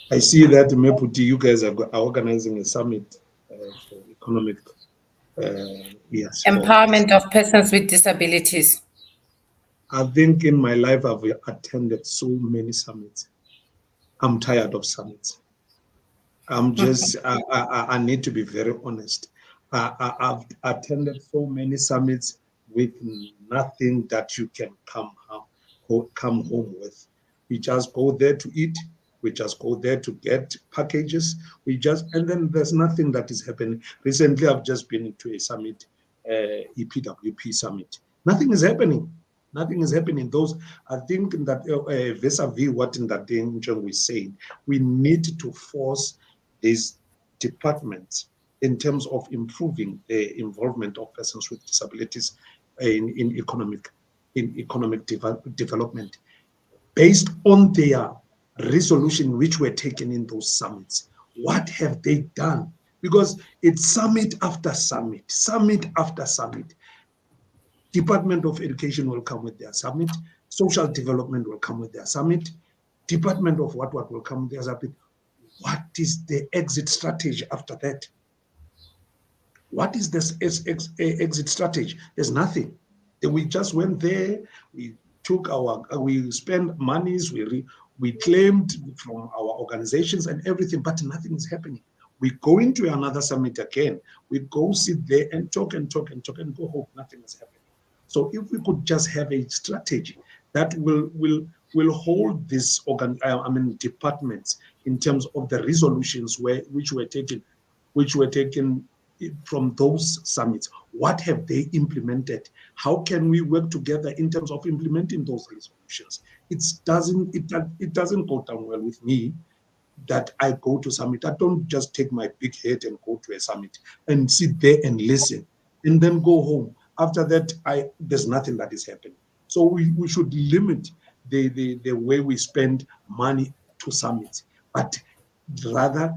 I see that Meputi, you guys are organizing a summit for economic yes, Empowerment of persons with disabilities. I think in my life I've attended so many summits. I'm tired of summits. I'm just, I need to be very honest. I've attended so many summits with nothing that you can come home with. We just go there to eat. We just go there to get packages. And then there's nothing that is happening. Recently, I've just been to a summit, EPWP summit. Nothing is happening. Nothing is happening. Those, I think that vis-a-vis what in that danger we saying, we need to force these departments in terms of improving the involvement of persons with disabilities in economic development based on their resolution which were taken in those summits. What have they done? Because it's summit after summit, summit after summit. Department of Education will come with their summit. Social Development will come with their summit. Department of what will come with their summit. What is the exit strategy after that? What is this exit strategy? There's nothing. We just went there. We took we spent monies. We claimed from our organizations and everything, but nothing is happening. We go into another summit again. We go sit there and talk and talk and talk and go home. Nothing is happening. So if we could just have a strategy that will hold these departments in terms of the resolutions which were taken from those summits. What have they implemented? How can we work together in terms of implementing those resolutions? It doesn't go down well with me that I go to summit. I don't just take my big head and go to a summit and sit there and listen and then go home. After that, there's nothing that is happening. So we should limit the way we spend money to summits, but rather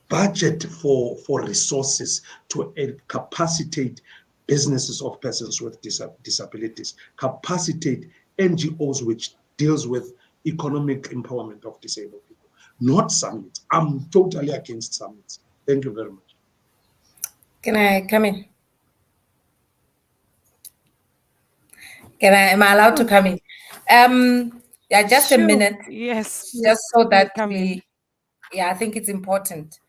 budget for resources to capacitate businesses of persons with disabilities, capacitate NGOs which deals with economic empowerment of disabled people, not summits. I'm totally against summits. Thank you very much. Can I come in? Am I allowed to come in? Yeah, just a Sure. minute, Yes, just please, so you may that come in. yeah, I think it's important.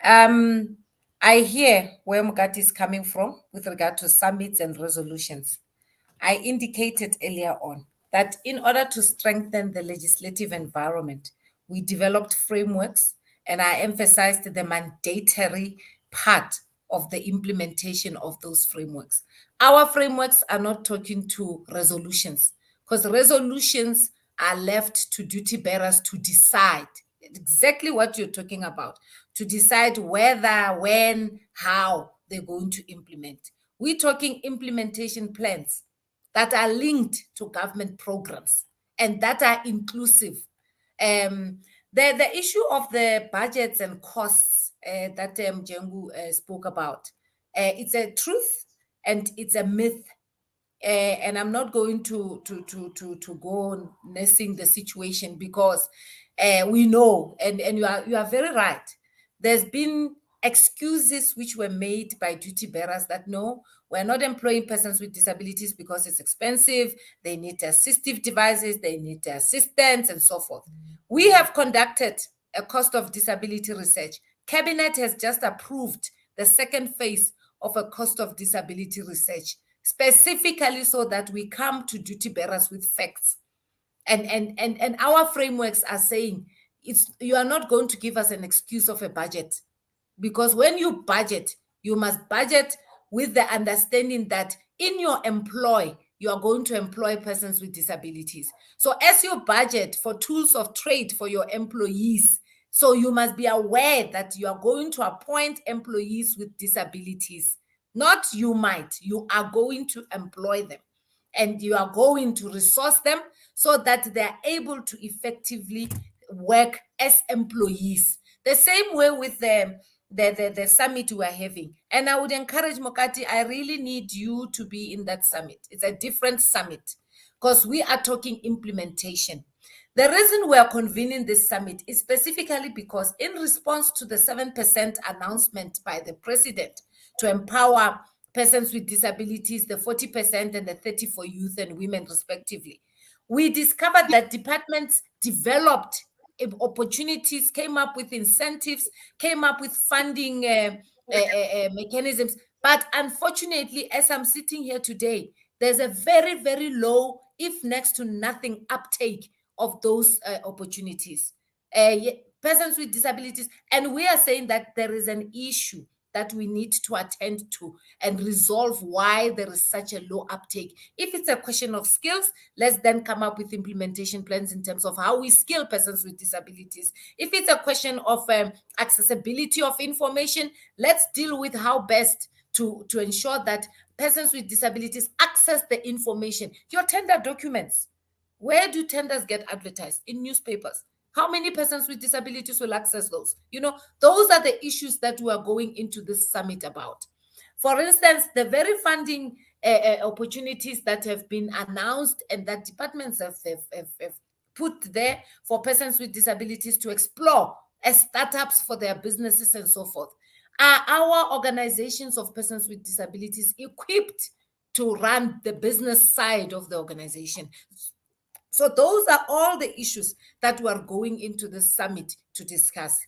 I hear where Mugati is coming from with regard to summits and resolutions. I indicated earlier on that in order to strengthen the legislative environment, we developed frameworks, and I emphasized the mandatory part of the implementation of those frameworks. Our frameworks are not talking to resolutions, because resolutions are left to duty bearers to decide exactly what you're talking about, to decide whether, when, how they're going to implement. We're talking implementation plans that are linked to government programs and that are inclusive. The issue of the budgets and costs that Jengu spoke about, it's a truth and it's a myth. And I'm not going to go nursing the situation, because we know, and you are very right. There's been excuses which were made by duty bearers that no, we're not employing persons with disabilities because it's expensive, they need assistive devices, they need assistance, and so forth. We have conducted a cost of disability research. Cabinet has just approved the second phase of a cost of disability research, specifically so that we come to duty bearers with facts. And our frameworks are saying you are not going to give us an excuse of a budget, because when you budget, you must budget with the understanding that in your employ, you are going to employ persons with disabilities. So as you budget for tools of trade for your employees, so you must be aware that you are going to appoint employees with disabilities. Not you might, you are going to employ them, and you are going to resource them so that they are able to effectively work as employees. The same way with the summit we are having. And I would encourage Mokati, I really need you to be in that summit. It's a different summit, because we are talking implementation. The reason we are convening this summit is specifically because in response to the 7% announcement by the president to empower persons with disabilities, the 40% and the 30% for youth and women respectively, we discovered that departments developed opportunities, came up with incentives, came up with funding mechanisms. But unfortunately, as I'm sitting here today, there's a very, very low, if next to nothing, uptake of those opportunities. Persons with disabilities, and we are saying that there is an issue that we need to attend to and resolve why there is such a low uptake. If it's a question of skills, let's then come up with implementation plans in terms of how we skill persons with disabilities. If it's a question of accessibility of information, let's deal with how best to ensure that persons with disabilities access the information. Your tender documents, where do tenders get advertised? In newspapers. How many persons with disabilities will access those? Those are the issues that we are going into this summit about. For instance, the very funding opportunities that have been announced and that departments have put there for persons with disabilities to explore as startups for their businesses and so forth. Are our organizations of persons with disabilities equipped to run the business side of the organization? So those are all the issues that we are going into this summit to discuss,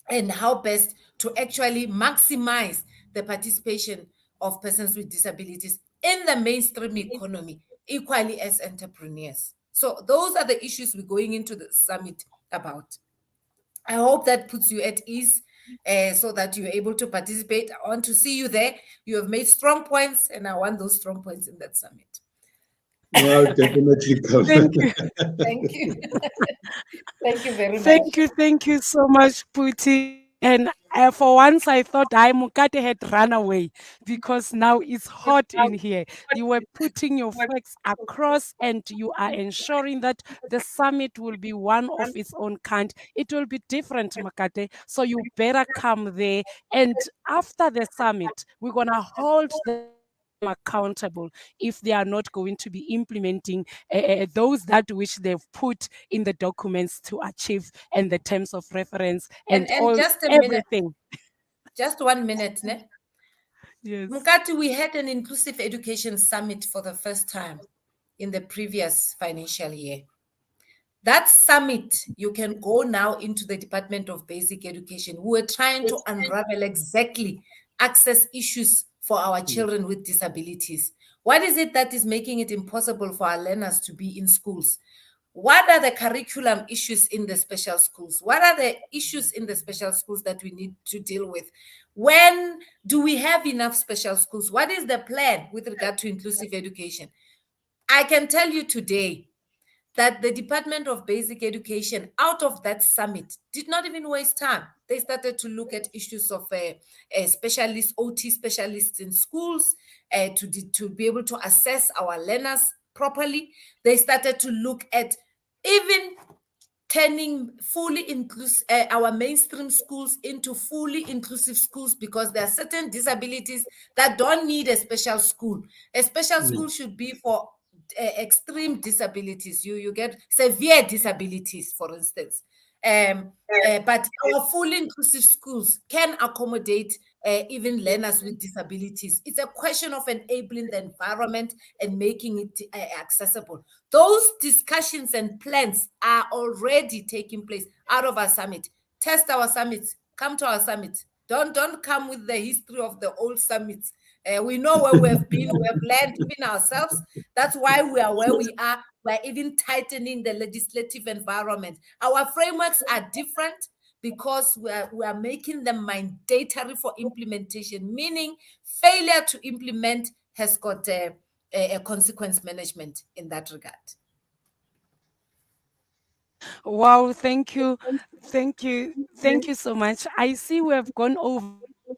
and how best to actually maximize the participation of persons with disabilities in the mainstream economy, equally as entrepreneurs. So those are the issues we're going into the summit about. I hope that puts you at ease, so that you're able to participate. I want to see you there. You have made strong points, and I want those strong points in that summit. Well, definitely come. Thank you. Thank you. Thank you very much. Thank you so much, Puti. And For once, I thought I Mukate had run away because now it's hot in here. You were putting your facts across and you are ensuring that the summit will be one of its own kind. It will be different, Makate. So you better come there. And after the summit, we're going to hold them accountable if they are not going to be implementing those that which they've put in the documents to achieve and the terms of reference and And all just a minute, everything. just 1 minute, ne? Yes. Mukati, we had an inclusive education summit for the first time in the previous financial year. That summit, you can go now into the Department of Basic Education. We were trying to unravel exactly access issues for our children with disabilities. What is it that is making it impossible for our learners to be in schools? What are the curriculum issues in the special schools? What are the issues in the special schools that we need to deal with? When do we have enough special schools? What is the plan with regard to inclusive education? I can tell you today that the Department of Basic Education, out of that summit, did not even waste time. They started to look at issues of specialists, OT specialists in schools, to be able to assess our learners properly. They started to look at even turning fully inclusive our mainstream schools into fully inclusive schools, because there are certain disabilities that don't need a special school. A special school should be for extreme disabilities. You get severe disabilities, for instance. But our fully inclusive schools can accommodate even learners with disabilities. It's a question of enabling the environment and making it accessible. Those discussions and plans are already taking place out of our summit. Test our summits. Come to our summit. Don't come with the history of the old summits. We know where we have been. We have learned even ourselves. That's why we are where we are. We're even tightening the legislative environment. Our frameworks are different because we are making them mandatory for implementation, meaning failure to implement has got a consequence management in that regard. Wow, thank you. Thank you. Thank you so much. I see we have gone over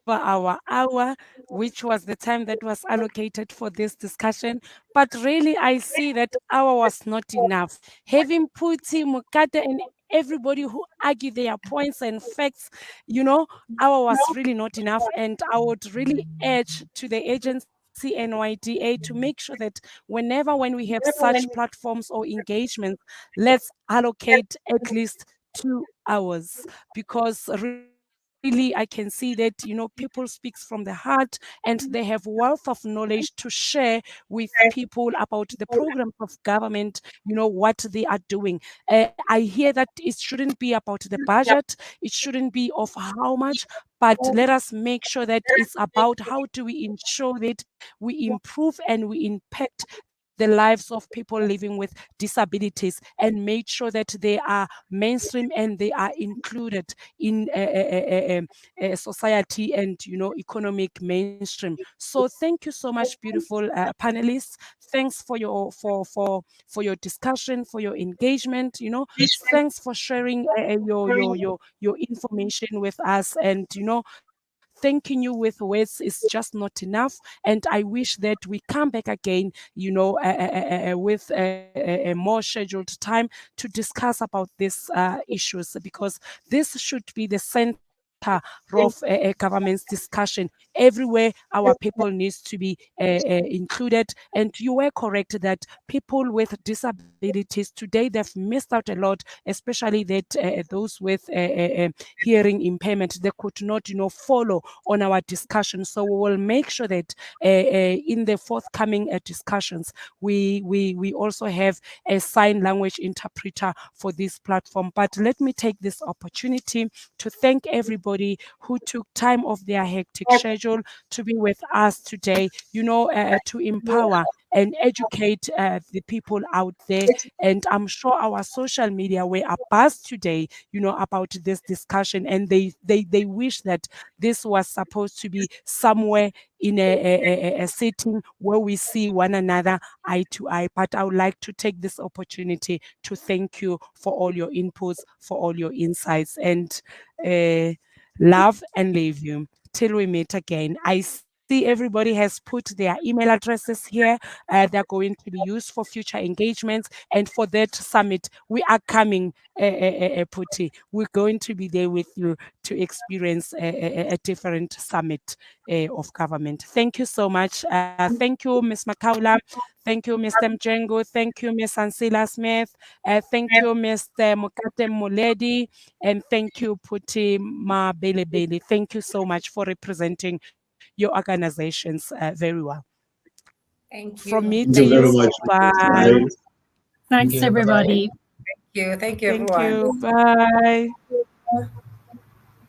our hour, which was the time that was allocated for this discussion. But really, I see that hour was not enough. Having Puti, Mukata, and everybody who argue their points and facts, hour was really not enough. And I would really urge to the agency NYDA to make sure that whenever when we have such platforms or engagements, let's allocate at least 2 hours, because really I can see that people speaks from the heart and they have wealth of knowledge to share with people about the programs of government, what they are doing. I hear that it shouldn't be about the budget, it shouldn't be of how much, but let us make sure that it's about how do we ensure that we improve and we impact the lives of people living with disabilities, and make sure that they are mainstream and they are included in society and economic mainstream. So thank you so much, beautiful panelists. Thanks for your discussion, for your engagement. Thanks for sharing your information with us, and thanking you with words is just not enough. And I wish that we come back again, with a more scheduled time to discuss about these issues, because this should be the center of a government's discussion. Everywhere our people needs to be included. And you were correct that people with disabilities today, they've missed out a lot, especially that those with hearing impairment, they could not follow on our discussion. So we will make sure that in the forthcoming discussions, we also have a sign language interpreter for this platform. But let me take this opportunity to thank everybody who took time off their hectic schedule to be with us today, to empower and educate the people out there. And I'm sure our social media were abuzz today, about this discussion, and they wish that this was supposed to be somewhere in a setting where we see one another eye to eye. But I would like to take this opportunity to thank you for all your inputs, for all your insights. And love and leave you till we meet again. I see everybody has put their email addresses here. They're going to be used for future engagements. And for that summit, we are coming, Puti. We're going to be there with you to experience a different summit of government. Thank you so much. Thank you, Ms. Makaula. Thank you, Mr. Mjengo. Thank you, Ms. Ansila Smith. Thank you, Mr. Mukate Muledi. And thank you, Puti Mabele. Thank you so much for representing your organizations very well. Thank From me you. Thank to you very you, much. bye. Bye. Thank Thanks, you. Bye-bye. everybody. Thank you. Thank you, Thank everyone. you, bye.